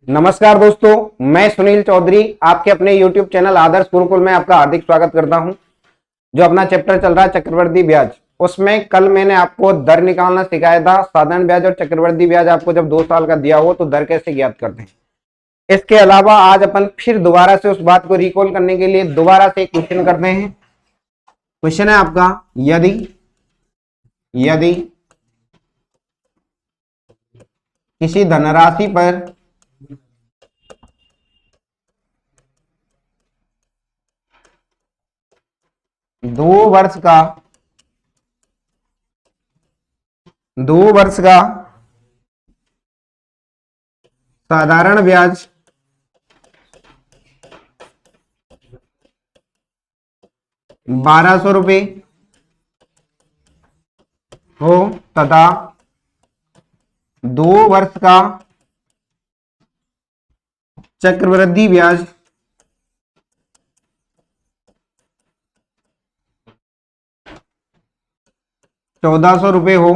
नमस्कार दोस्तों, मैं सुनील चौधरी आपके अपने YouTube चैनल आदर्श गुरुकुल में आपका हार्दिक स्वागत करता हूं। जो अपना चैप्टर चल रहा है चक्रवृद्धि ब्याज, उसमें कल मैंने आपको दर निकालना सिखाया था। साधारण ब्याज और चक्रवृद्धि ब्याज आपको जब 2 साल का दिया हो तो दर कैसे ज्ञात करते हैं। इसके अलावा आज अपन फिर दोबारा से उस बात को रिकॉल करने के लिए दोबारा से एक क्वेश्चन करते हैं। क्वेश्चन है आपका, यदि किसी धनराशि पर 2 वर्ष का साधारण ब्याज 1200 रुपये हो तथा 2 वर्ष का चक्रवृद्धि ब्याज 1400 रुपये हो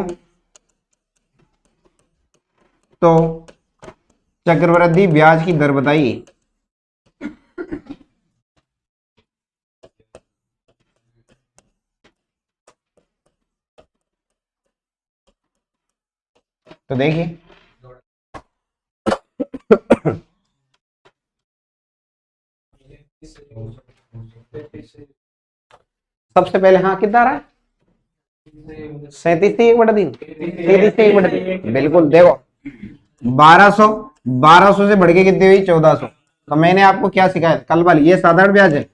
तो चक्रवृद्धि ब्याज की दर बताइए। तो देखिए सबसे पहले हाँ कितना रहा है, 37 से 1/3, 33 से 1/3। बिल्कुल देखो 1200 से बढ़ के कितनी हुई 1400। तो मैंने आपको क्या सिखाया कल वाली, ये साधारण ब्याज है,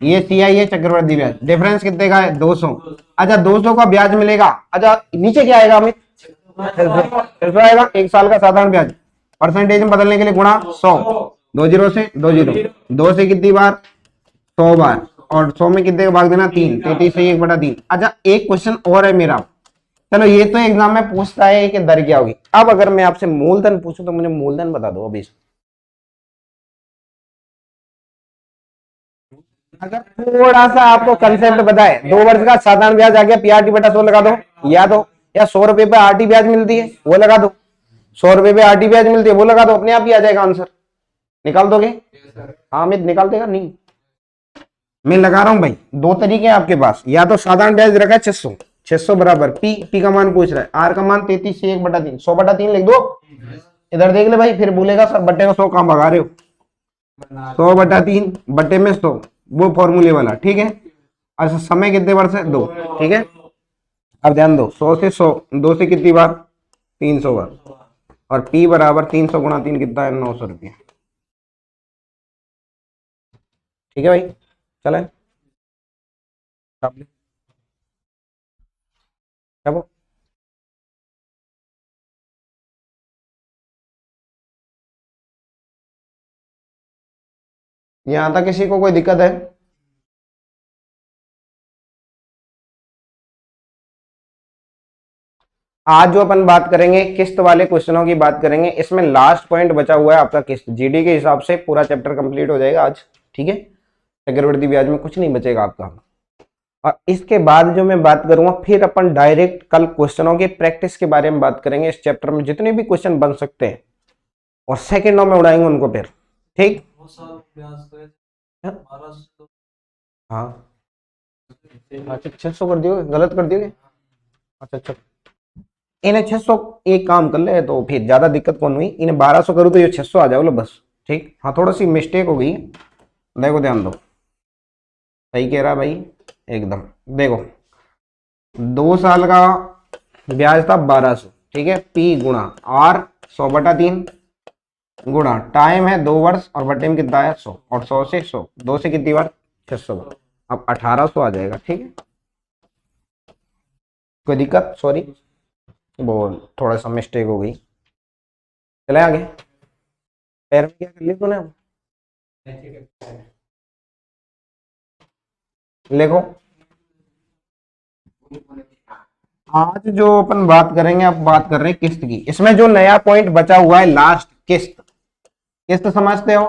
ये सीआई है चक्रवृद्धि ब्याज। डिफरेंस कितने का है 200। अच्छा 200 का ब्याज मिलेगा। अच्छा नीचे क्या आएगा अमित, आएगा 1 साल का साधारण ब्याज। परसेंटेज में बदलने के लिए गुणा 100, 2 जीरो से 2 जीरो, 2 से कितनी बार 100 बार, और 100 में कितने का भाग देना 3, 33 से 1/3। अच्छा एक क्वेश्चन और है मेरा, चलो ये तो एग्जाम में पूछता है कि दर क्या होगी। अब अगर मैं आपसे मूलधन पूछूं तो मुझे मूलधन बता दो। अभी अगर थोड़ा सा आपको कंसेप्ट बताए, 2 वर्ष का साधारण ब्याज आ गया, पीआरटी बटा 100 लगा दो, या 100 रुपए पे आरटी ब्याज मिलती है वो लगा दो, 100 रुपए पे आरटी ब्याज मिलती है वो लगा दो, अपने आप ही आ जाएगा आंसर। निकाल दोगे? हाँ अमित निकाल देगा। नहीं मैं लगा रहा हूं भाई, 2 तरीके हैं आपके पास, या तो साधारण ब्याज रखा है 600 बराबर पी का मान पूछ रहा है, आर का मान 33 से 1/3, 100/3 लिख दो। इधर देख ले भाई, फिर बोलेगा सर बट्टे का 100 कहां भगा रहे हो, 100/3 बट्टे में 100, वो फॉर्मूले वाला। ठीक है। अच्छा समय कितने वर्ष है 2। ठीक है। अब ध्यान दो 100 से 100, 2 से कितनी बार 300 बार, और P बराबर 300 गुणा 3 कितना है 900 रुपया। ठीक है भाई चले चलो। यहां तक किसी को कोई दिक्कत है? आज जो अपन बात करेंगे किस्त वाले क्वेश्चनों की बात करेंगे। इसमें लास्ट पॉइंट बचा हुआ है आपका किस्त, जीडी के हिसाब से पूरा चैप्टर कंप्लीट हो जाएगा आज। ठीक है। चक्रवृद्धि ब्याज में कुछ नहीं बचेगा आपका। और इसके बाद जो मैं बात करूंगा, फिर अपन डायरेक्ट कल क्वेश्चनों की प्रैक्टिस के बारे में बात करेंगे। इस चैप्टर में जितने भी क्वेश्चन बन सकते हैं और सेकेंडों में उड़ाएंगे उनको फिर। ठीक। हाँ अच्छा 600 कर दियो, गलत कर दियो। अच्छा इन्हें 600, एक काम कर ले तो फिर ज्यादा दिक्कत कौन हुई, इन्हें 1200 करूँ तो ये 600 आ जाओ लो बस। ठीक। हाँ थोड़ा सी मिस्टेक हो गई, देखो ध्यान दो, सही कह रहा भाई एकदम। देखो 2 साल का ब्याज था 1200। ठीक है। P गुणा R 100/3 गुणा टाइम है 2 वर्ष, और बटे में कितना है 100, और 100 से 100, 2 से कितनी बार 600 बार, अब 1800 आ जाएगा। ठीक है। कोई दिक्कत? सॉरी वो थोड़ा सा मिस्टेक हो गई। चले आगे। पैर में क्या कर लिया तूने? देखो आज जो अपन बात करेंगे, अब बात कर रहे हैं किस्त की। इसमें जो नया पॉइंट बचा हुआ है लास्ट, किस्त। किस्त समझते हो?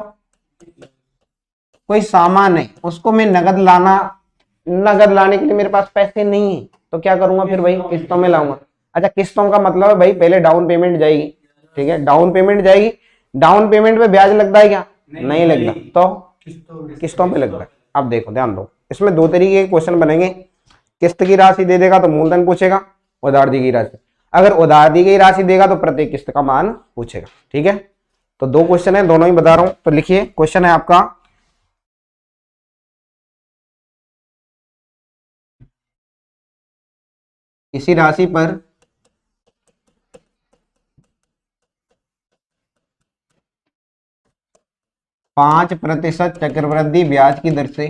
कोई सामान है उसको मैं नगद लाने के लिए मेरे पास पैसे नहीं है, तो क्या करूंगा फिर भाई, किस्तों में लाऊंगा। अच्छा किस्तों का मतलब है भाई पहले डाउन पेमेंट जाएगी। ठीक है। डाउन पेमेंट जाएगी, डाउन पेमेंट पे ब्याज लगता है क्या? नहीं लगता। तो किस्तों पे लगता है। अब देखो ध्यान दो, इसमें दो तरीके के क्वेश्चन बनेंगे। किस्त की राशि दे देगा तो मूलधन पूछेगा, उधार दी गई राशि। अगर उधार दी गई राशि देगा तो प्रत्येक किस्त का मान पूछेगा। ठीक है, तो दो क्वेश्चन है, दोनों ही बता रहा हूं। तो लिखिए, क्वेश्चन है आपका, किसी राशि पर 5% चक्रवृद्धि ब्याज की दर से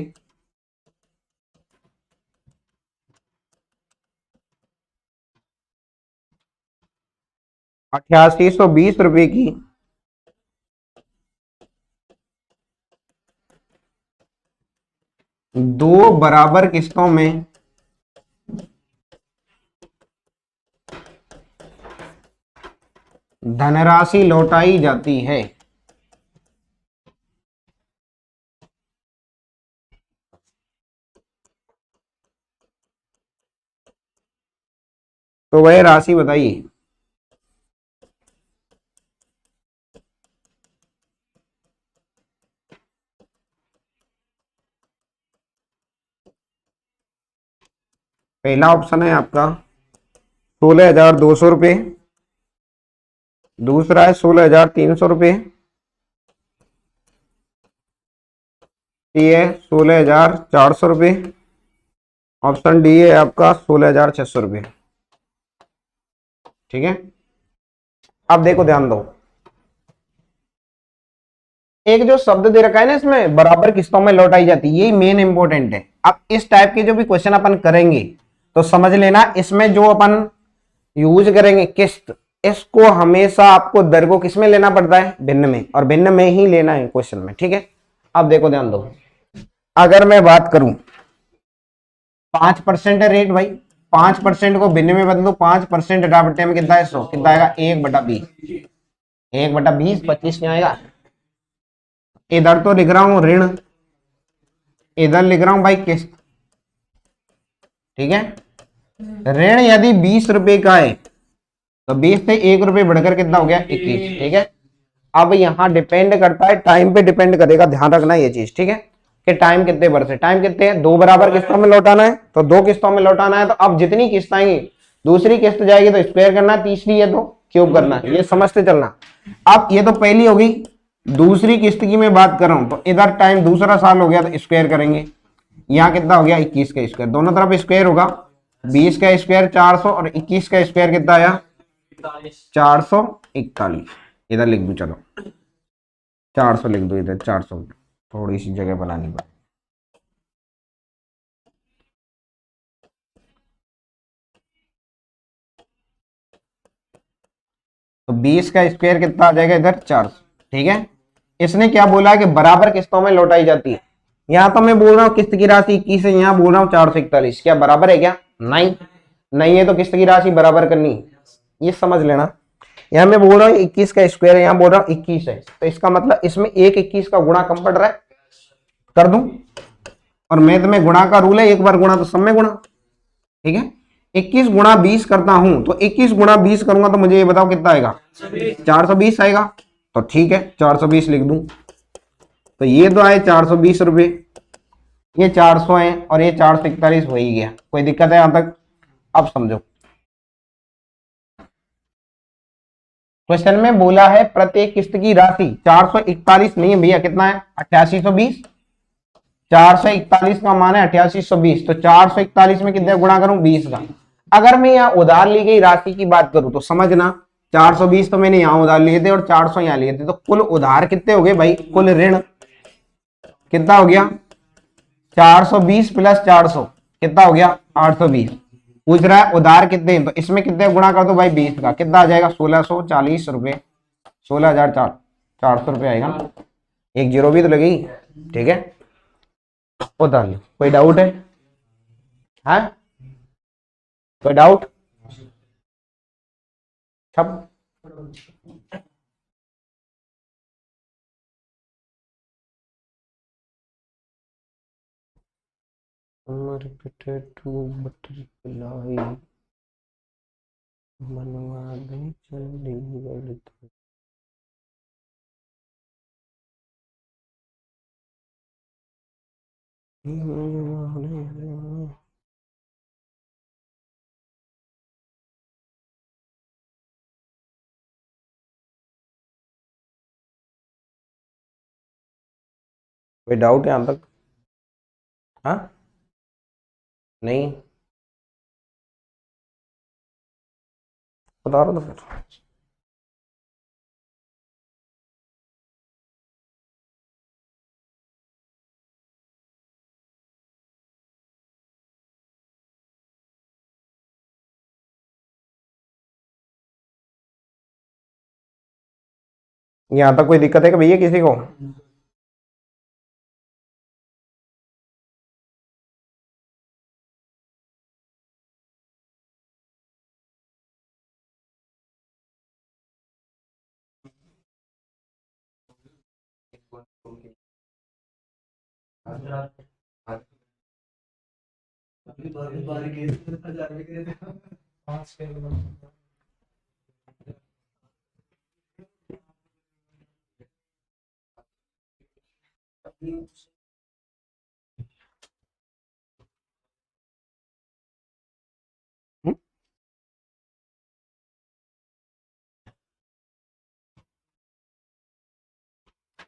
8820 रुपए की दो बराबर किस्तों में धनराशि लौटाई जाती है। तो वह राशि बताइए। पहला ऑप्शन है आपका 16,200 रुपये, दूसरा है 16,300 रुपये, सी है 16,400 रुपये, ऑप्शन डी है आपका 16,600 रुपये। ठीक है, अब देखो ध्यान दो, एक जो शब्द दे रखा है ना इसमें, बराबर किस्तों में लौटाई जाती है, यही मेन इंपॉर्टेंट है। अब इस टाइप के जो भी क्वेश्चन अपन करेंगे तो समझ लेना, इसमें जो अपन यूज करेंगे किस्त, इसको हमेशा आपको दर को किसमें लेना पड़ता है? भिन्न में, और भिन्न में ही लेना है क्वेश्चन में। ठीक है, अब देखो ध्यान दो, अगर मैं बात करूं 5% है रेट भाई, 5% को भिन्न में बदलो, 5% हटा बट्टे में कितना है? 100। कितना आएगा? 1/20। 1/20 25 क्या आएगा? इधर तो लिख रहा हूं ऋण, इधर लिख रहा हूं भाई किस्त। ठीक है, ऋण यदि 20 रुपए का है तो 20 से 1 रुपए बढ़कर कितना हो गया? 21। ठीक है, अब यहाँ डिपेंड करता है, टाइम पे डिपेंड करेगा, ध्यान रखना ये चीज। ठीक है, कि टाइम कितने बरस है, टाइम कितने हैं? दो बराबर किस्तों में लौटाना है, तो दो किस्तों में लौटाना है। तो अब जितनी किस्त आएंगी, दूसरी किस्त जाएगी तो स्क्वायर करना है, तीसरी है तो क्यूब करना है, ये समझते चलना। अब ये तो पहली होगी, दूसरी किस्त की मैं बात कर रहा हूं, तो इधर टाइम दूसरा साल हो गया तो स्क्वायर करेंगे। यहाँ कितना हो गया? 21 का स्क्वायर, दोनों तरफ स्क्वायर होगा। 20 का स्क्वायर 400 और 21 का स्क्वायर कितना आया? 441। इधर लिख दू, चलो 400 लिख दो इधर, 400, थोड़ी सी जगह बनानी पड़े। तो 20 का स्क्वायर कितना आ जाएगा इधर? 400। ठीक है, इसने क्या बोला है कि बराबर किस्तों में लौटाई जाती है। यहां तो मैं बोल रहा हूं किस्त की राशि 21 है, यहां बोल रहा हूं 441। क्या बराबर है क्या? नहीं, नहीं है तो किस्त की राशि बराबर करनी, ये समझ लेना। यहां मैं बोल रहा हूँ 21 का स्क्वायर है, यहां बोल रहा हूँ 21 है, तो इसका मतलब इसमें एक 21 का गुणा कम पड़ रहा है, कर दूं। और मैथ में गुणा का रूल है, एक बार गुणा तो सब में गुणा। ठीक है, 21 गुणा 20 करता हूं, तो 21 गुणा 20 करूंगा तो मुझे ये बताओ कितना आएगा? 420 आएगा। तो ठीक है, 420 लिख दूं। तो ये तो आए 420 रुपए, ये 400 है और ये 441 हो ही गया। कोई दिक्कत है यहां तक? अब समझो, क्वेश्चन में बोला है प्रत्येक किस्त की राशि 441 नहीं है भैया, कितना है? 8820। 441 का मान है 8820, तो 441 में कितने गुणा करूं? 20 का। अगर मैं यहाँ उधार ली गई राशि की बात करूं तो समझना, 420 तो मैंने यहाँ उधार लिए थे और 400 यहाँ लिए थे, तो कुल उधार कितने हो गए भाई? कुल ऋण कितना हो गया? 420 प्लस 400 कितना हो गया? 820। पूछ रहा है उधार कितने हैं, तो इसमें कितने गुणा कर दो भाई? 20 का। कितना आ जाएगा? 1640 रुपए, 16,400 रुपये आएगा ना, एक जीरो भी तो लगेगी। ठीक है, बता लो, कोई डाउट है? हाँ, कोई डाउट? सब अमर टू बटर पिलाई मनवा दे चंडीगढ़। कोई डाउट है यहाँ तक? हाँ, नहीं बता रहा था फिर। यहाँ तक कोई दिक्कत है कि भैया किसी को?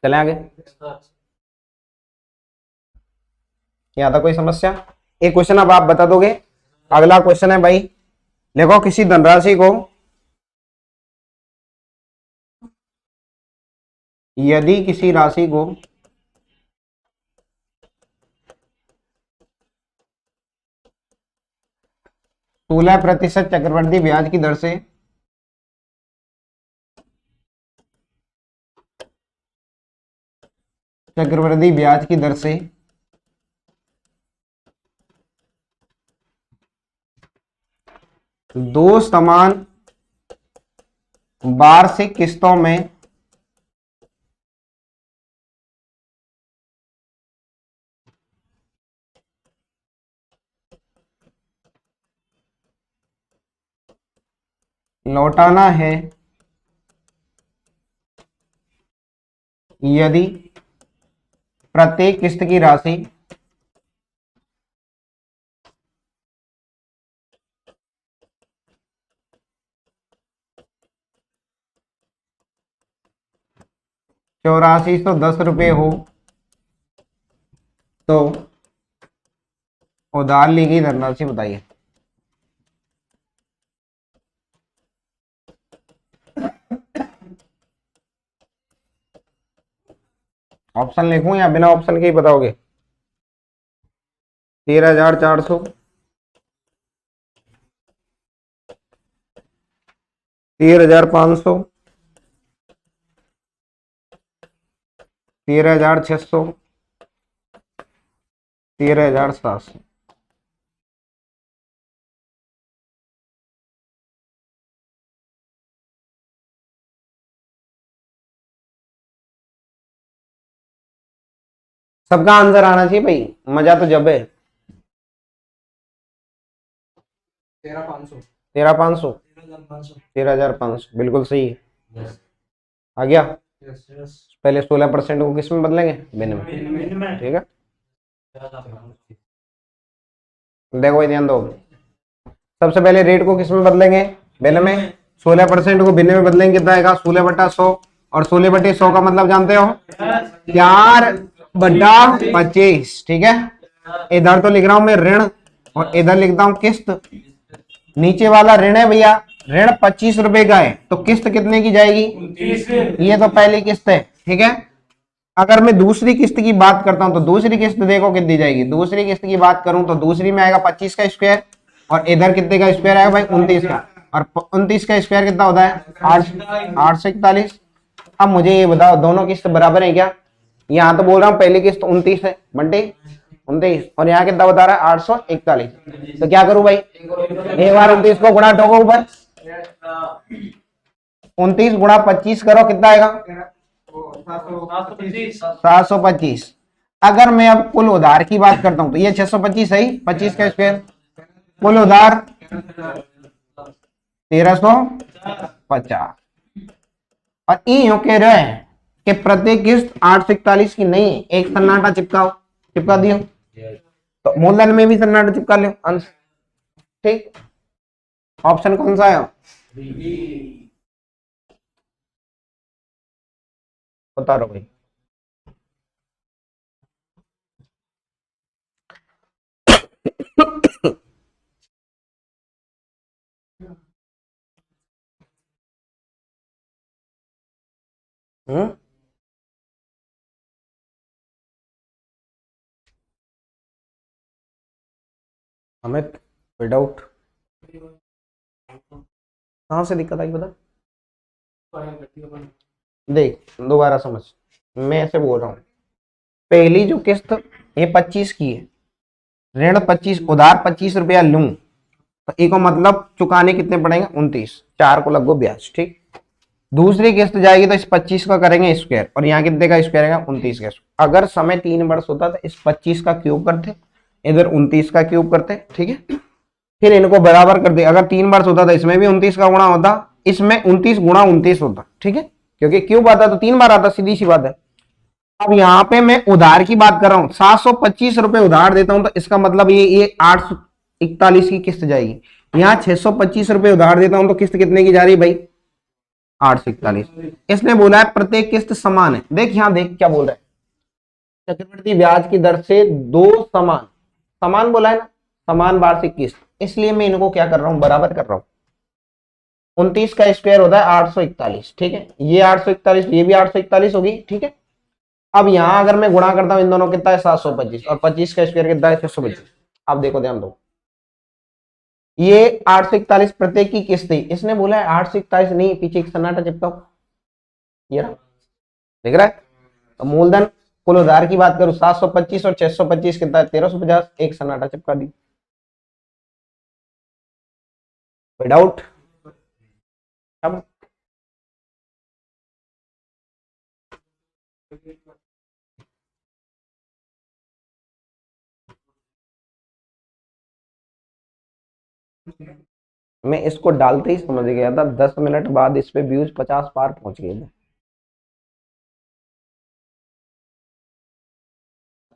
चले आगे। यहाँ तक कोई समस्या? एक क्वेश्चन अब आप बता दोगे। अगला क्वेश्चन है भाई, देखो किसी धनराशि को यदि किसी राशि को 16% चक्रवृद्धि ब्याज की दर से दो समान वार्षिक किस्तों में लौटाना है यदि प्रत्येक किस्त की राशि ₹8410 हो तो उधार ली गई धनराशि बताइए। ऑप्शन लिखूं या बिना ऑप्शन के ही बताओगे? 13,400, 13,500, 13,600, 13,700। सबका आंसर आना चाहिए भाई, मजा तो जब है। 13,500, 13,500, 13,500 बिल्कुल सही है। आ गया। पहले 16% को किस में बदलेंगे? बिन में। ठीक है, देखो भाई ध्यान दो। सबसे पहले रेट को किस में बदलेंगे? बिन में। 16% को बिन में बदलेंगे, कितना आएगा? 16/100। और 16/100 का मतलब जानते हो? 4/25। ठीक है, इधर तो लिख रहा हूं मैं ऋण और इधर लिखता हूं किस्त। नीचे वाला ऋण है भैया, ऋण 25 रुपए का है, तो किस्त कितने की जाएगी? ये तो पहली किस्त है। ठीक है, अगर मैं दूसरी किस्त की बात करता हूं तो दूसरी किस्त देखो कितनी जाएगी। दूसरी किस्त की बात करूं तो दूसरी में आएगा 25 का स्क्वायर और इधर कितने का स्क्वायर आएगा भाई? 29 का। और 29 का स्क्वायर कितना होता है? 841। अब मुझे ये बताओ, दोनों किस्त बराबर है क्या? यहाँ तो बोल रहा हूँ पहली किस्त 29 है, बंटे 29, और यहाँ कितना बता रहा है? 841। तो क्या करूं भाई? एक बार 29 को गुणा ठोको ऊपर, 29 गुणा 25 करो, कितना आएगा? 725। अगर मैं अब कुल उधार की बात करता हूं तो ये 625 है, 25 का स्क्वायर। कुल उधार 1350। और यूं कह रहे हैं कि प्रत्येक किस्त 841 की नहीं है, एक सन्नाटा चिपका दियो। तो मूलधन में भी सन्नाटा चिपका लो अंश। ठीक, ऑप्शन कौन सा है? बता रहा भाई। अमित, विदाउट कहाँ से दिक्कत आई बता। देख दोबारा समझ, मैं ऐसे बोल रहा हूँ, पहली जो किस्त ये 25 की है, ऋण 25, उधार 25 रुपया लूं तो एक मतलब चुकाने कितने पड़ेंगे? 29, 4 को लगो ब्याज। ठीक, दूसरी किस्त जाएगी तो इस 25 का करेंगे स्क्वायर, और यहाँ कितने का स्क्वायर है? 29 का। अगर समय 3 वर्ष होता तो इस 25 का क्यूब करते, इधर 29 का क्यूब करते। ठीक है, फिर इनको बराबर कर दे। अगर 3 वर्ष होता तो इसमें भी 29 का गुणा होता, इसमें 29 गुणा 29 होता। ठीक है, क्योंकि क्यूब आता तो 3 बार आता, सीधी सी बात है। अब यहाँ पे मैं उधार की बात कर रहा हूं, 725 रुपए उधार देता हूं तो इसका मतलब ये 841 की किस्त जाएगी। यहाँ 625 रुपए उधार देता हूं तो किस्त कितने की जा रही है भाई? 841। इसने बोला है प्रत्येक किस्त समान है। देख यहाँ देख क्या बोल रहा है, चक्रवृद्धि ब्याज की दर से दो समान, समान बोला है ना, समान वार्षिक किस्त, इसलिए मैं इनको क्या कर रहा हूं? बराबर कर रहा हूं। 29 का स्क्वायर होता है 841। ठीक है, ये 841, ये भी 841 होगी। ठीक है, अब यहां अगर मैं गुणा करता हूं इन दोनों, कितना है? 725, और 25 का स्क्वायर कितना है? 625। अब देखो ध्यान दो, ये 841 प्रत्येक की किस्त थी, इसने बोला है 841 नहीं, पीछे एक सन्नाटा चिपकाओ, ये रहा, दिख रहा है? तो मूलधन कुल उधार की बात करूं 725 और 625 कितना है? 1350, एक सन्नाटा चिपका दी विदाउट। अब मैं इसको डालते ही समझ गया था, 10 मिनट बाद इस पे व्यूज 50 पार पहुंच गए थे,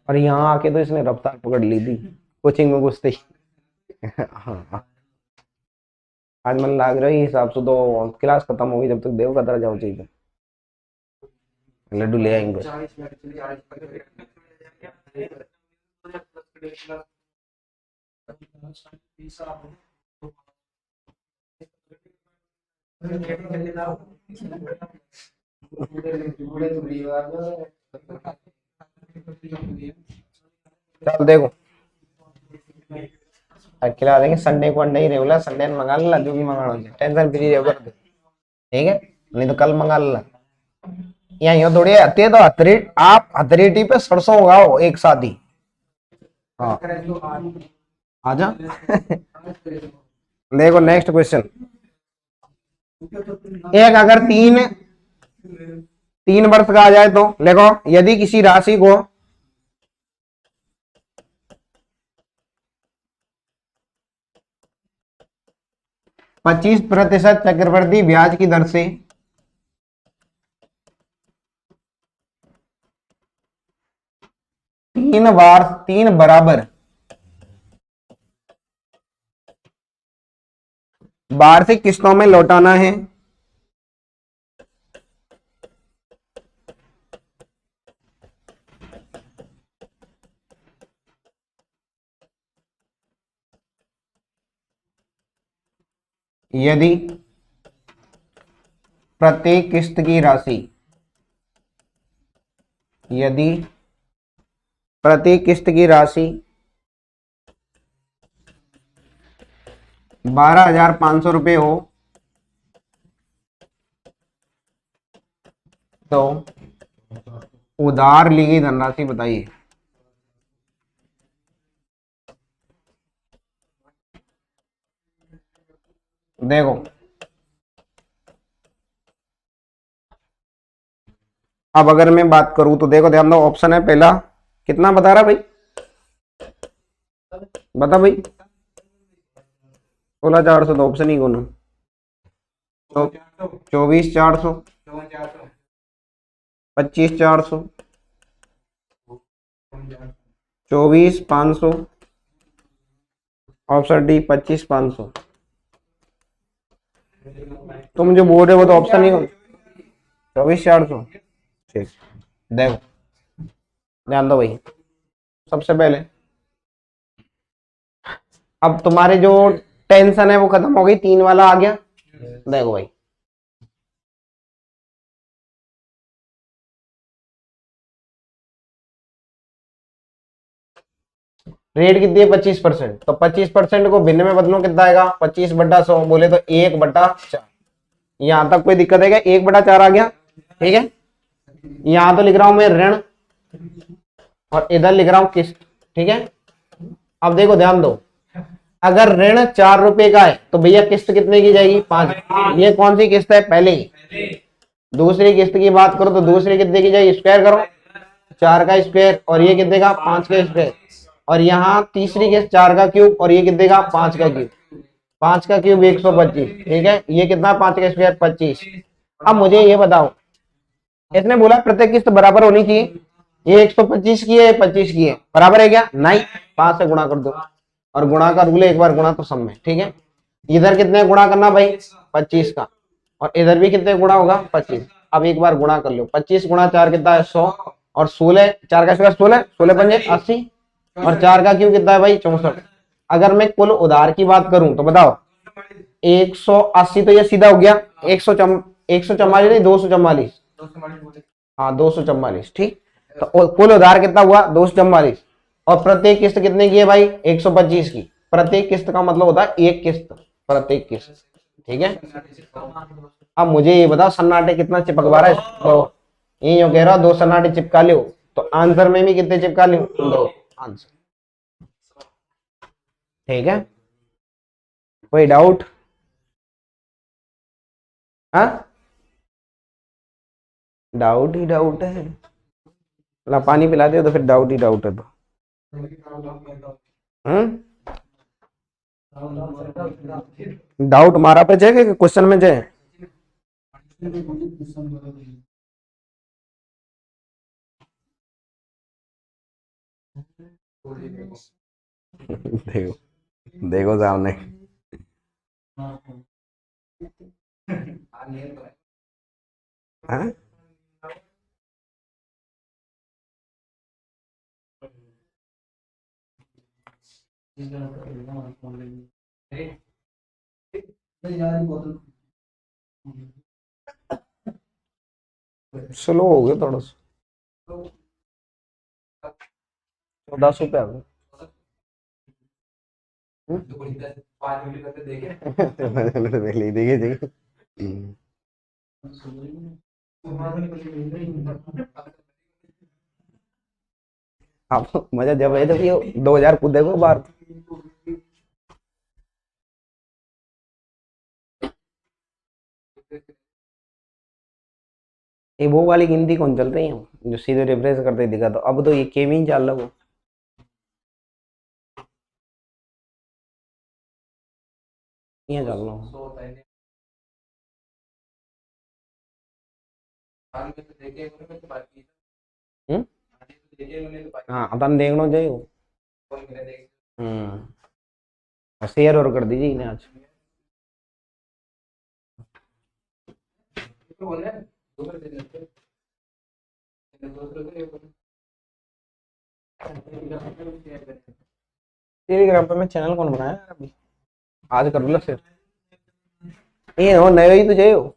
और यहाँ आके तो इसने रफ्तार पकड़ ली थी कोचिंग में घुसते ही। हाँ, आज मन लाग रहा है हिसाब से तो क्लास खत्म होगी, जब तक देव कतरा जाओ चाहिए लड्डू ले आएंगे। चल देखो, खिला देंगे संडे को, अंडा ही रेगुलर संडे में मंगा ला, जो भी मंगाना टेंशन फ्री रहो कर दे। ठीक है, नहीं तो कल मंगा ला। यहाँ यो थोड़ी आते तो हथरी, आप हथरेटी पे सरसों उगाओ एक साथ ही। हाँ आजा। देखो नेक्स्ट क्वेश्चन, एक अगर तीन वर्ष का आ जाए तो देखो, यदि किसी राशि को 25% चक्रवृद्धि ब्याज की दर से तीन बराबर वार्षिक किस्तों में लौटाना है, यदि प्रत्येक किस्त की राशि, यदि प्रत्येक किस्त की राशि 12,500 रुपये हो तो उधार ली गई धनराशि बताइए। देखो अब अगर मैं बात करूं तो देखो ध्यान दो, ऑप्शन है पहला, कितना बता रहा भाई? बता भाई, 16,400 तो ऑप्शन ही कौन? 24,400, 25,400, 24,500, ऑप्शन डी 25,500। तुम जो बोल रहे हो वो तो ऑप्शन नहीं हो। 24,400। ठीक, देखो ध्यान दो भाई। सबसे पहले अब तुम्हारे जो टेंशन है वो खत्म हो गई, 3 वाला आ गया। देखो भाई, रेट कितनी है 25%, तो 25% को भिन्न में बदलो कितना आएगा 25/100, बोले तो 1/4। यहां तक कोई दिक्कत है क्या? 1/4 आ गया, ठीक है। यहां तो लिख रहा हूं मैं ऋण और इधर लिख रहा हूं किस्त, ठीक है। अब देखो ध्यान दो, अगर ऋण 4 रुपए का है तो भैया किस्त कितने की जाएगी 5। ये कौन सी किस्त है? पहले की। दूसरी किस्त की बात करो तो दूसरी कितने की जाएगी? स्क्वायर करो, 4 का स्क्वायर और ये कितने का 5 का स्क्वायर। और यहाँ तीसरी किस्त 4 का क्यूब और ये कितने का 5 का क्यूब। 5 का क्यूब 125, ठीक है। ये कितना 5 का स्क्वायर 25। अब मुझे ये बताओ, इसने बोला प्रत्येक किस्त बराबर होनी चाहिए, ये 125 की है 25 की है, बराबर है क्या? नहीं, 5 से गुणा कर दो और गुणा का रूल है, एक बार गुणा तो सब में, ठीक है। इधर कितने गुणा करना भाई 25 का और इधर भी कितने गुणा होगा 25। अब एक बार गुणा कर लो, 25 गुणा 4 कितना है 100 और 16, 4 का स्क्वायर 16, 16 पंजे 80 और 4 का क्यूब कितना है भाई 64। अगर मैं कुल उधार की बात करूं तो बताओ 180, तो ये सीधा हो गया 144 नहीं 244। हाँ 244, ठीक। तो कुल उधार कितना हुआ 244 और प्रत्येक किस्त कितने की है भाई 125 की। प्रत्येक किस्त का मतलब होता है एक किस्त, प्रत्येक किस्त, ठीक है। अब मुझे ये बताओ सन्नाटे कितना चिपक रहा है, तो ये यूं कह रहा 2 सन्नाटे चिपका लो, तो आंसर में भी कितने चिपका लो 2 आंसर, ठीक है। कोई डाउट? हाँ, डाउट ही डाउट है। ला पानी पिला दे तो फिर डाउट ही डाउट है तो। हम्म, डाउट मारा पे जाए कि क्वेश्चन में जाए? देखो, देखो सामने। हाँ? स्लो हो गया थोड़ा सा, 10 रुपये आ गए। पहले ही देखे देखे। आप मजा जब है जब ये 2,000 कूदे को बार। ये वो वाली गिनती कौन चल रही है जो सीधे रिफ्रेश करते दिखा, तो अब तो ये केम ही चल रहा वो। ये चल रहा हूँ। हम्म? हाँ अपन देखना चाहिए वो। शेयर और कर दीजिए इन्हें आज। टेलीग्राम पे मैं चैनल कौन बनाया यार अभी, आज कर लो फिर। ये हो नया ही तो चाहिए हो।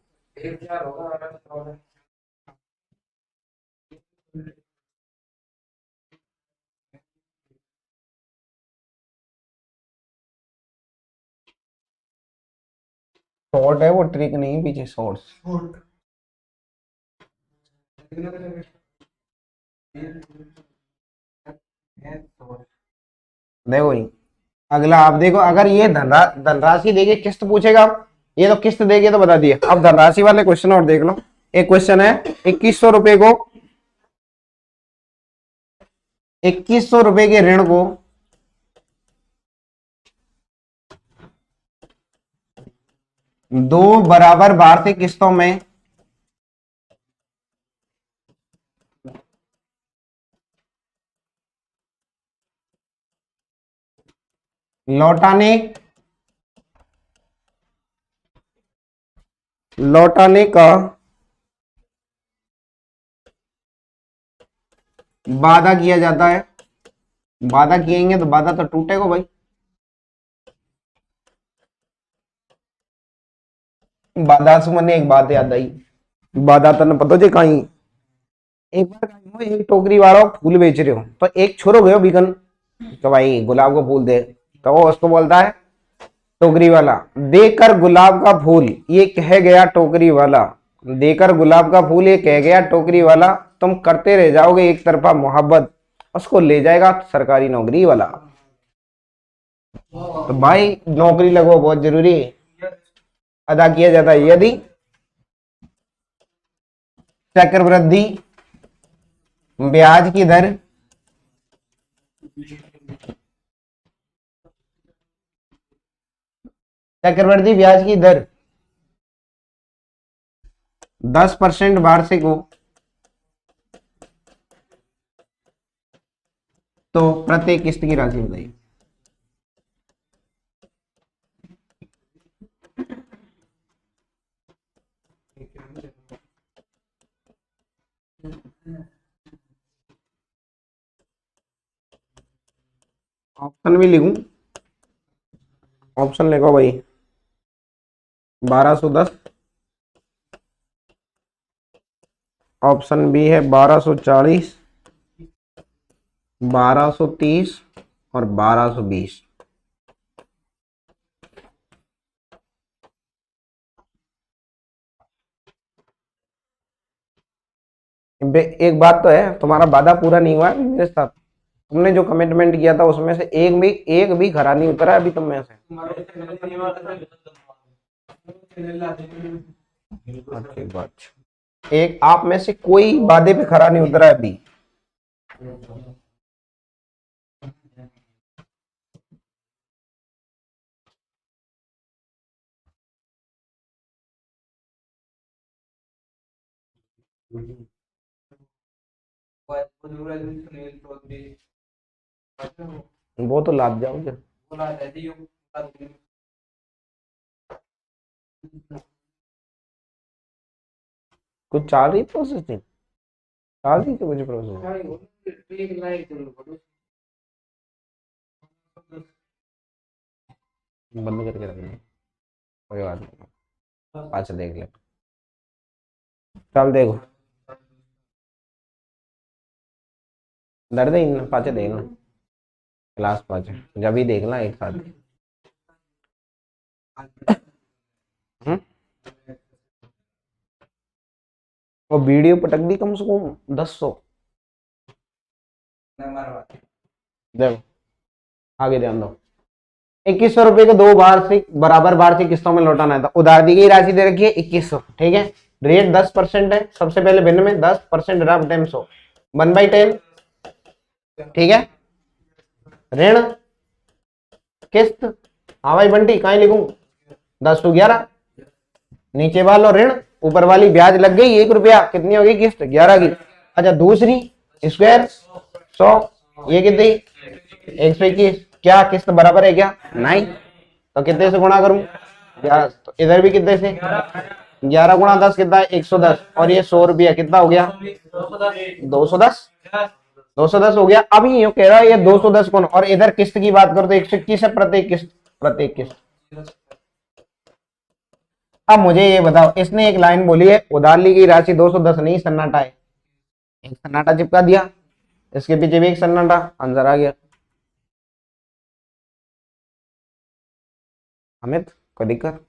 शॉर्ट है वो, ट्रिक नहीं पीछे शॉर्ट्स। देखो ही, अगला आप देखो, अगर ये धनराशि देके किस्त पूछेगा, ये तो किस्त देके तो बता दिया। अब धनराशि वाले क्वेश्चन और देख लो। एक क्वेश्चन है 2100 रुपए को, 2100 रुपए के ऋण को 2 बराबर वार्षिक किस्तों में लौटाने, लौटाने का वादा किया जाता है। वादा किएंगे तो वादा तो टूटेगा भाई। वादा से मैंने एक बात याद आई। वादा तो न पता जे कहीं एक बार कहीं हो, एक टोकरी वाला फूल बेच रहे हो तो एक छोरो गयो बिकन, तो भाई गुलाब का फूल दे, तो वो उसको बोलता है टोकरी वाला, देकर गुलाब का फूल ये कह गया टोकरी वाला, देकर गुलाब का फूल ये कह गया टोकरी वाला, तुम करते रह जाओगे एक तरफा मोहब्बत, उसको ले जाएगा सरकारी नौकरी वाला। तो भाई नौकरी लगो बहुत जरूरी है। अदा किया जाता है यदि चक्रवृद्धि ब्याज की दर चक्रवृद्धि ब्याज की दर 10% वार्षिक हो तो प्रत्येक किस्त की राशि बताइए। ऑप्शन भी लिखूं? ऑप्शन लिखो भाई। 1210, ऑप्शन बी है 1240, 1230 और 1220। एक बात तो है, तुम्हारा वादा पूरा नहीं हुआ है मेरे साथ। तुमने जो कमिटमेंट किया था उसमें से एक भी खरा नहीं उतरा अभी तुम में से। अच्छी बात। एक आप में से कोई वादे पे खरा नहीं उतरा अभी। वो तो लाद जाओगे। कुछ चाल रही प्रोसेस नहीं, चाल रही तो मुझे प्रोसेस बंद करके रखना, कोई बात नहीं, अच्छा देख ले। चल देखो, दर्द है इन पाचे देखना, क्लास पाचे जब ही देखना एक साथ। हम्म? वो वीडियो पटक दी कम से कम 10 सौ। देखो आगे ध्यान दो। 2100 रुपए को 2 वार्षिक बराबर वार्षिक किस्तों में लौटाना है, तो उधार दी गई राशि दे रखी है 2100, ठीक है। रेट 10% है, सबसे पहले भिन्न में 10% रफ टेम 100 1/10, ठीक है। ऋण किस्त, हाँ भाई बंटी कहीं लिखूं, 10 to 11, नीचे वाला ऋण, ऊपर वाली ब्याज लग गई 1 रुपया, कितनी होगी किस्त 11 की। अच्छा दूसरी स्क्वायर 100, ये कितनी 121, क्या किस्त बराबर है क्या, नहीं, तो कितने से गुणा करूं 11, तो इधर भी कितने से 11 × 10 कितना है 110, और ये 100 रुपया कितना हो गया 210, 210 हो गया। अभी ये कह रहा है ये 210 कौन, और इधर किस्त की बात करो तो 121 है प्रत्येक किस्त, प्रत्येक किस्त। अब मुझे ये बताओ, इसने एक लाइन बोली है उधार ली गई राशि 210 नहीं सन्नाटा है, एक सन्नाटा चिपका दिया, इसके पीछे भी एक सन्नाटा, आंसर आ गया। अमित कोई दिक्कत?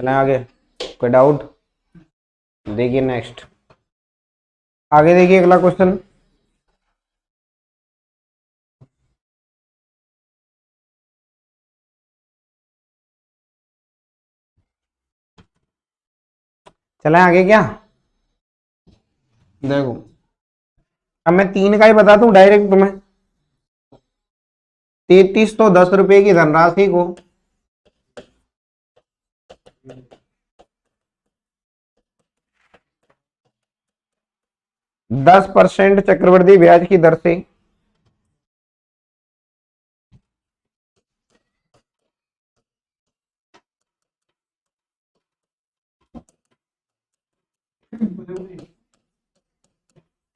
चलें आगे, कोई डाउट? देखिए नेक्स्ट, आगे देखिए अगला क्वेश्चन। चलें आगे क्या? देखो अब मैं 3 का ही बता दूं डायरेक्ट तुम्हें। 3310 रुपए की धनराशि को 10% चक्रवृद्धि ब्याज की दर से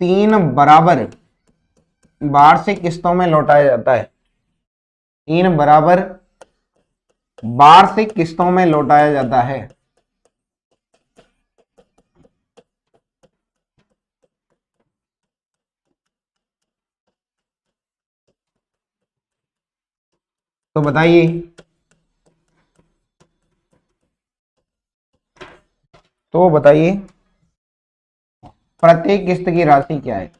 तीन बराबर वार्षिक किस्तों में लौटाया जाता है। 3 बराबर वार्षिक किस्तों में लौटाया जाता है। तो बताइए, तो बताइए प्रत्येक किस्त की राशि क्या है?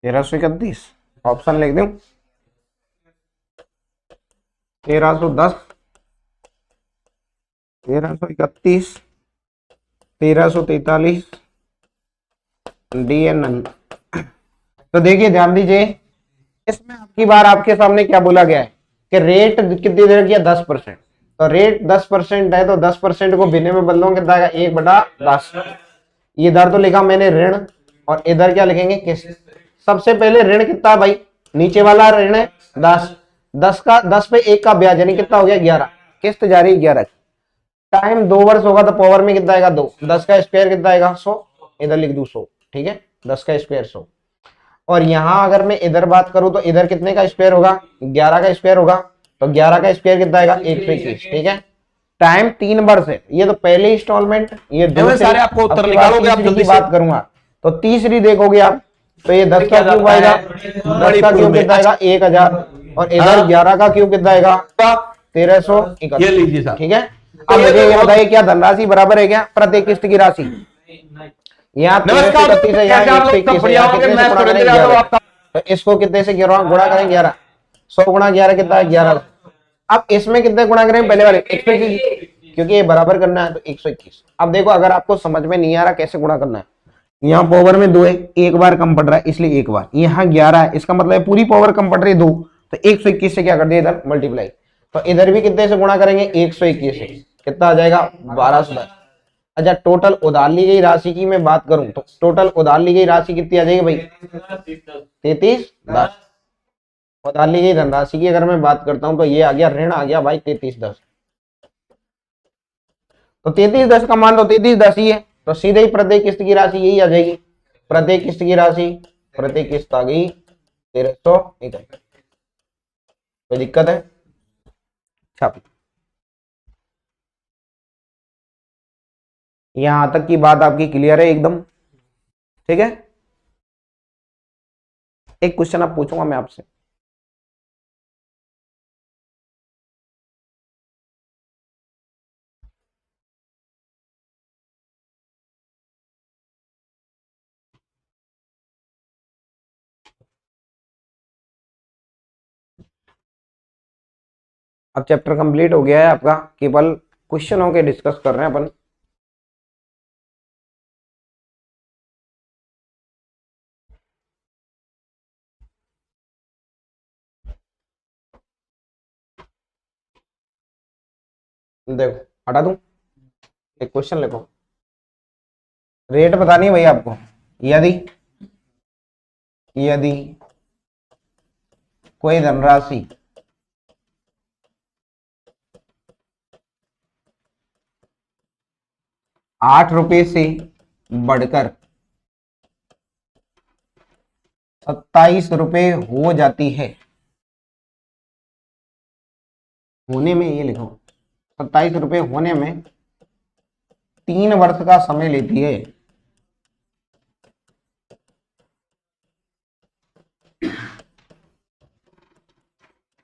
तेरह सौ इकतीस, ऑप्शन लिख दूं? 1310, 1331, 1343, DN। तो देखिए ध्यान दीजिए, इसमें आपकी बार आपके सामने क्या बोला गया है कि रेट कितनी दे रखी है? 10%। तो रेट 10% है, तो 10% को भिन्न में बदलो कितना आएगा? 1/10। इधर तो लिखा मैंने ऋण, और इधर क्या लिखेंगे? किस्त। सबसे पहले ऋण कितना है भाई? नीचे वाला ऋण है 10, 10 पे 1 का ब्याज, यानी कितना हो गया? 11। किस्त जारी 11। टाइम 2 वर्ष होगा तो पावर में कितना आएगा? 2। 10 का स्क्वायर कितना आएगा? 100। इधर लिख दू 100, ठीक है? 10 का स्क्वायर 100। और यहां अगर मैं इधर बात करूं तो इधर कितने का स्क्वायर होगा? 11 का स्क्वायर होगा। तो 11 का स्क्वायर कितना आएगा? 121, ठीक है? टाइम 3 वर्ष है। ये तो पहले इंस्टॉलमेंट, ये सारे आपको उत्तर निकालोगे आप जल्दी बात करूंगा तो तीसरी देखोगे आप, तो ये 10 का क्यूब आएगा। 10 का क्यूब कितना आएगा? 1000। और इधर 11 का क्यूब कितना आएगा? 1331। ये लीजिए साहब, ठीक है? अब मुझे ये बताइए, क्या धनराशि बराबर है क्या प्रत्येक किस्त की राशि? यहाँ 1331 है, यहाँ 121 है, यहाँ कितने से गुणा करें? 11। तो इसको कितने से गुणा करें? 11। 100 गुणा 11 कितना है? 11। अब इसमें कितने गुणा करें? पहले वाले 121, क्योंकि ये बराबर करना है तो 121। अब देखो, अगर आपको समझ में नहीं आ रहा कैसे गुणा करना है, यहाँ पावर में 2 है, एक बार कम पड़ रहा है इसलिए एक बार। यहाँ 11 है, इसका मतलब है पूरी पावर कम पड़ रही है 2, तो 121 से क्या कर दिया? इधर मल्टीप्लाई। तो इधर भी कितने से गुणा करेंगे? 121 से। कितना आ जाएगा? 1210। अच्छा, टोटल उधार ली गई राशि की मैं बात करूं तो टोटल उधार ली गई राशि कितनी आ जाएगी भाई? 3310। उधार ली गई धनराशि की अगर मैं बात करता हूं तो ये आ गया, ऋण आ गया भाई 3310। तो 3310 का मान तो 3310 ही है, तो सीधे ही प्रत्येक किस्त की राशि यही आ जाएगी। प्रत्येक किस्त की राशि, प्रत्येक किस्त आ गई 1331। कोई दिक्कत है? छाप। यहां तक की बात आपकी क्लियर है एकदम? ठीक है? एक क्वेश्चन आप पूछूंगा मैं आपसे। अब चैप्टर कंप्लीट हो गया है आपका, केवल क्वेश्चनों के डिस्कस कर रहे हैं अपन। देखो हटा दूं, एक क्वेश्चन लिखो। रेट बतानी है भैया आपको। यदि यदि कोई धनराशि 8 रुपए से बढ़कर 27 रुपए हो जाती है, होने में ये लिखो 27 रुपए होने में 3 वर्ष का समय लेती है,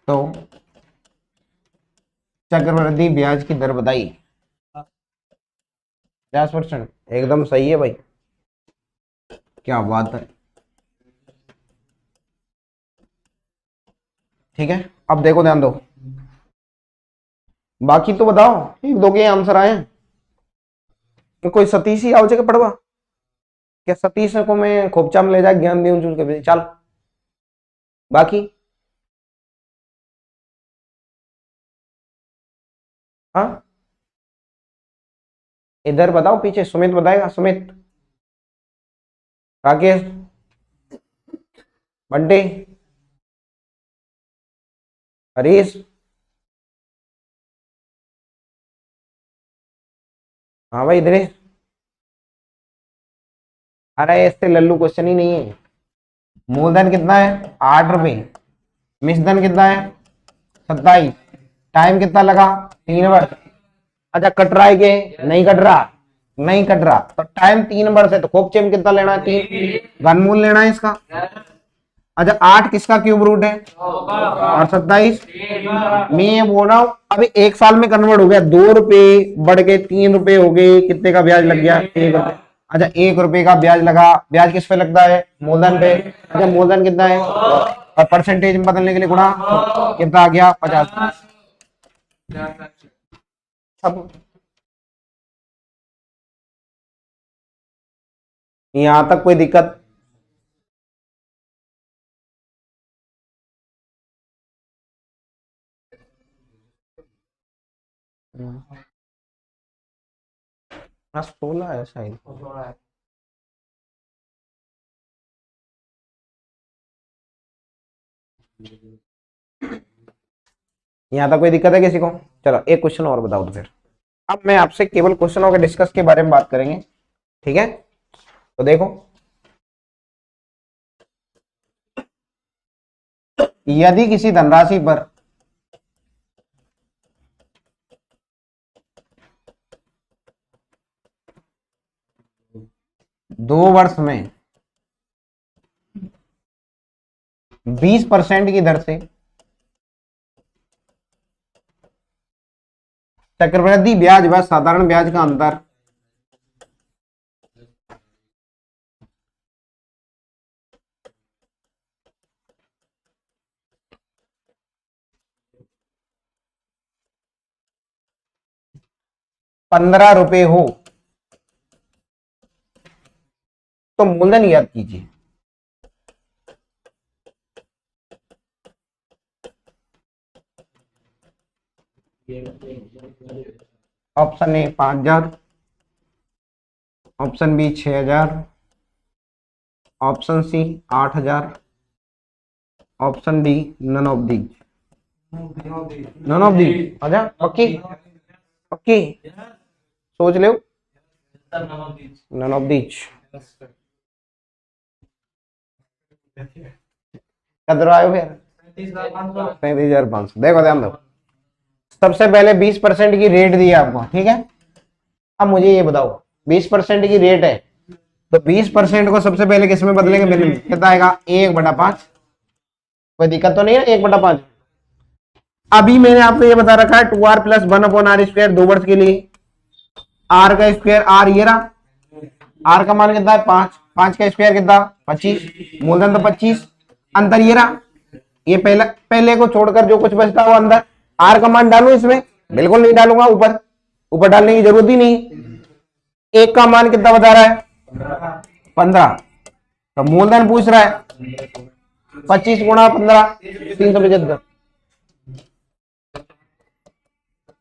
तो चक्रवृद्धि ब्याज की दर बताइए। 50%, एकदम सही है भाई, क्या बात है। ठीक है, अब देखो, ध्यान दो, बाकी तो बताओ, एक दो के आंसर आए हैं। तो कोई सतीश ही आओ जगह पढ़वा, क्या सतीश को मैं खोपचा में ले जा ज्ञान दे चूल के चल। बाकी हाँ, इधर बताओ, पीछे सुमित बताएगा, सुमित, राकेश, बंटे, हरीश, हाँ भाई इधर। अरे इससे लल्लू क्वेश्चन ही नहीं है। मूलधन कितना है, 8 रुपए, मिश्रधन कितना है, 27, टाइम कितना लगा, 3 वर्ष। अच्छा कट रहा है कि नहीं कट रहा, नहीं कट रहा, तो टाइम 3 वर्ष है, तो खोपचे में कितना लेना है, 3, घनमूल लेना है इसका। अच्छा 8 किसका क्यूब रूट है, और 27, मैं ये बोल रहा हूं अभी 1 साल में कन्वर्ट हो गया, 2 रुपए बढ़ के 3 रुपए हो गए, कितने का ब्याज लग गया, 1 रुपए। अच्छा 1 रुपए का ब्याज लगा, ब्याज किस पे लगता है, मूलधन पे। अच्छा मूलधन कितना है, और परसेंटेज में बदलने के लिए गुणा, कितना आ गया, 50। अब यहां तक कोई दिक्कत, हाँ 16 है शायद। यहाँ तक कोई दिक्कत है किसी को, चलो एक क्वेश्चन और बताओ तो फिर। अब मैं आपसे केवल क्वेश्चनों के डिस्कस के बारे में बात करेंगे, ठीक है। तो देखो, यदि किसी धनराशि पर 2 वर्ष में 20% की दर से चक्रवृद्धि ब्याज व साधारण ब्याज का अंतर 15 रुपए हो, तो मूलधन याद कीजिए। Option A 5,000, option B 6,000, option C 8,000, option D none of these. None of these, अच्छा पक्की, पक्की सोच लो, नन ऑफ दीज। किधर आयो फिर, 37,500। देखो ध्यान दो, सबसे पहले 20% की रेट दी है आपको, ठीक है। अब मुझे ये बताओ, 20% की रेट है, तो 20% को सबसे पहले किस में बदलेंगे, बिल में कितना आएगा, 1/5। कोई दिक्कत तो नहीं है, 1/5। अभी मैंने आपको ये बता रखा है 2r + 1/r², 2 वर्ष के लिए, r का स्क्वायर, r ये रहा, r का मान कितना है 5, 5 का स्क्वायर कितना 25, मूलधन तो 25, अंतर ये रहा, ये पहले को छोड़कर जो कुछ बचता है वो अंदर। r का मान डालू इसमें, बिल्कुल नहीं डालूंगा, ऊपर ऊपर डालने की जरूरत ही नहीं। 1 का मान कितना बता रहा है, 15, तो मूलधन पूछ रहा है 25 गुणा 15, 375।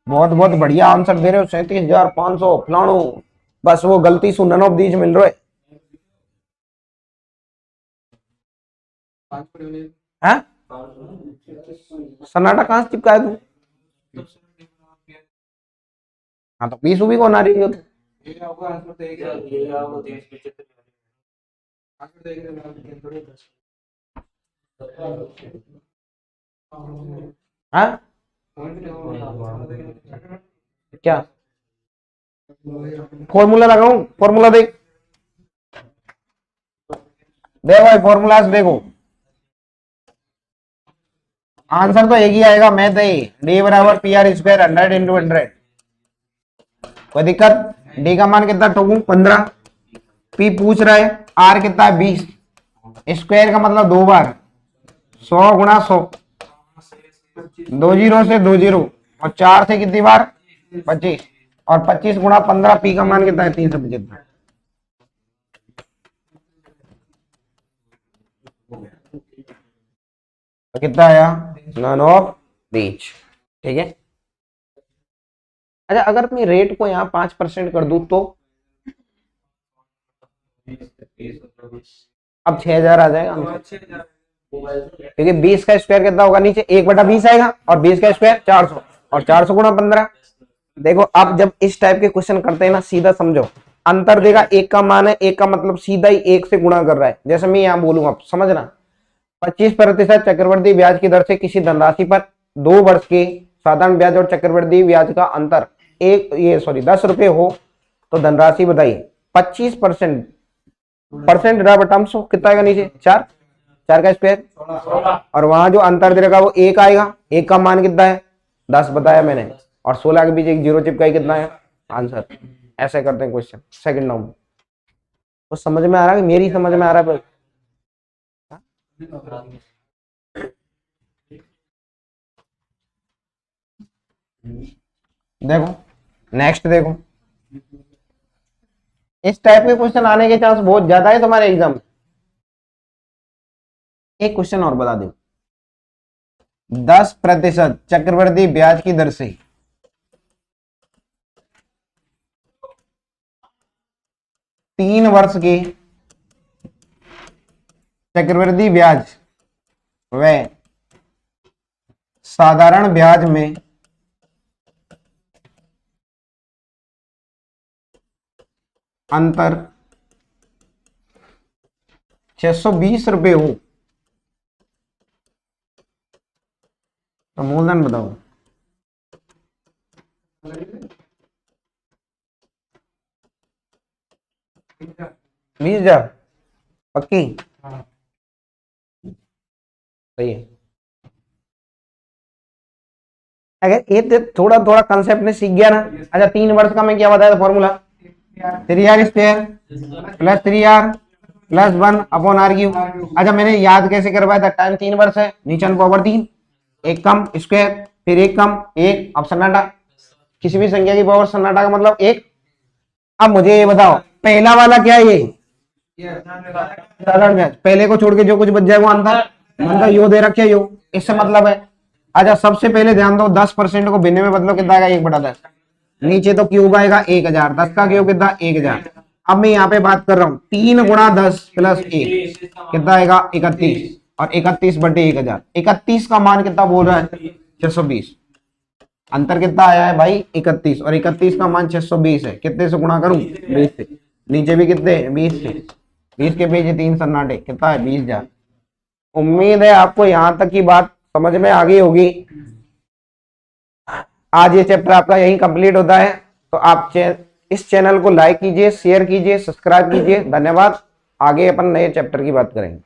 बहुत बहुत बढ़िया आंसर दे रहे हो, 37,500 फलाणु। बस वो गलती सु नन ऑफ दीज मिल रहे है। सन्नाटा कहां से चिपकाया तू, हाँ तो 20 भी कौन आ रही हो, हाँ क्या फॉर्मूला लगाऊं, फॉर्मूला देख दे भाई, फॉर्मूला देखो, आंसर तो एक ही आएगा, मैथ है डी बराबर पी आर स्क्वायर 100 इंटू 100। कोई दिक्कत? डी का मान कितना ठोकूं 15, पी पूछ रहा है आर कितना है 20, स्क्वायर का मतलब 2 बार 100 गुणा 100, 2 जीरो से 2 जीरो और 4 से कितनी बार 25 और 25 गुणा 15, पी का मान कितना है 375। तो कितना आया नन ऑफ बीच, ठीक है। अच्छा अगर मैं रेट को यहाँ 5% कर दूं तो अब 6000 आ जाएगा, क्योंकि 20 का स्क्वायर कितना होगा नीचे 1/20 आएगा और 20 का स्क्वायर 400 और 400 गुणा 15। देखो अब जब इस टाइप के क्वेश्चन करते हैं ना, सीधा समझो, अंतर देगा, एक का मान है, एक का मतलब सीधा ही एक से गुणा कर रहा है। जैसे मैं यहाँ बोलूंगा, समझना, 25% चक्रवृद्धि ब्याज की दर से किसी धनराशि पर 2 वर्ष के साधारण ब्याज और चक्रवृद्धि ब्याज का अंतर 10 रुपए हो तो धनराशि बताइए। 25% कितना आएगा नीचे 4 का स्क्वायर और वहां जो अंतर दे रखा वो 1 आएगा, 1 का मान कितना है 10 बताया मैंने और 16 के बीच एक जीरो चिपकाई, कितना है आंसर। ऐसे करते हैं क्वेश्चन सेकंड नंबर। तो समझ में आ रहा है, मेरी समझ में आ रहा है। देखो नेक्स्ट, देखो इस टाइप के क्वेश्चन आने के चांस बहुत ज्यादा है तुम्हारे एग्जाम में। एक क्वेश्चन और बता दो, 10% चक्रवृद्धि ब्याज की दर से 3 वर्ष के चक्रवृद्धि ब्याज व साधारण ब्याज में अंतर 620 रुपए हो तो मूलधन बताओ। 20,000 पक्की? सही है। अगर ये थोड़ा थोड़ा कंसेप्ट ने सीख गया ना। अच्छा 3 वर्ष का मैं क्या बताया था formula, 3r square plus 3r plus 1 upon r cube. अच्छा मैंने याद कैसे करवाया था, टाइम 3 वर्ष है, नीचे पावर 3, एक कम स्क्वायर फिर एक कम एक, अब सन्नाटा, किसी भी संख्या की पावर सन्नाटा का मतलब 1। अब मुझे ये बताओ पहला वाला क्या है, ये साधारण ब्याज, पहले को छोड़ के जो कुछ बच जाए वो अंतर यो दे रखे यो, इससे मतलब है। अच्छा सबसे पहले ध्यान दो 10% को भिन्न में बदलो, कितना आएगा 1/10, नीचे तो क्यूब आएगा 1000, 10 का क्यूब कितना 1000। अब मैं यहाँ पे बात कर रहा हूँ 3 गुणा 10 प्लस 1 कितना आएगा 31 और 31/1000, 31 का मान कितना बोल रहा है 620। अंतर कितना आया है भाई 31 और 31 का मान 620 है, कितने से गुणा करूं 20 से, नीचे भी कितने 20 से, 20 के पीछे 3 सन्नाटे कितना है 20,000। उम्मीद है आपको यहां तक की बात समझ में आ गई होगी। आज ये चैप्टर आपका यही कंप्लीट होता है, तो आप इस चैनल को लाइक कीजिए, शेयर कीजिए, सब्सक्राइब कीजिए। धन्यवाद। आगे अपन नए चैप्टर की बात करेंगे।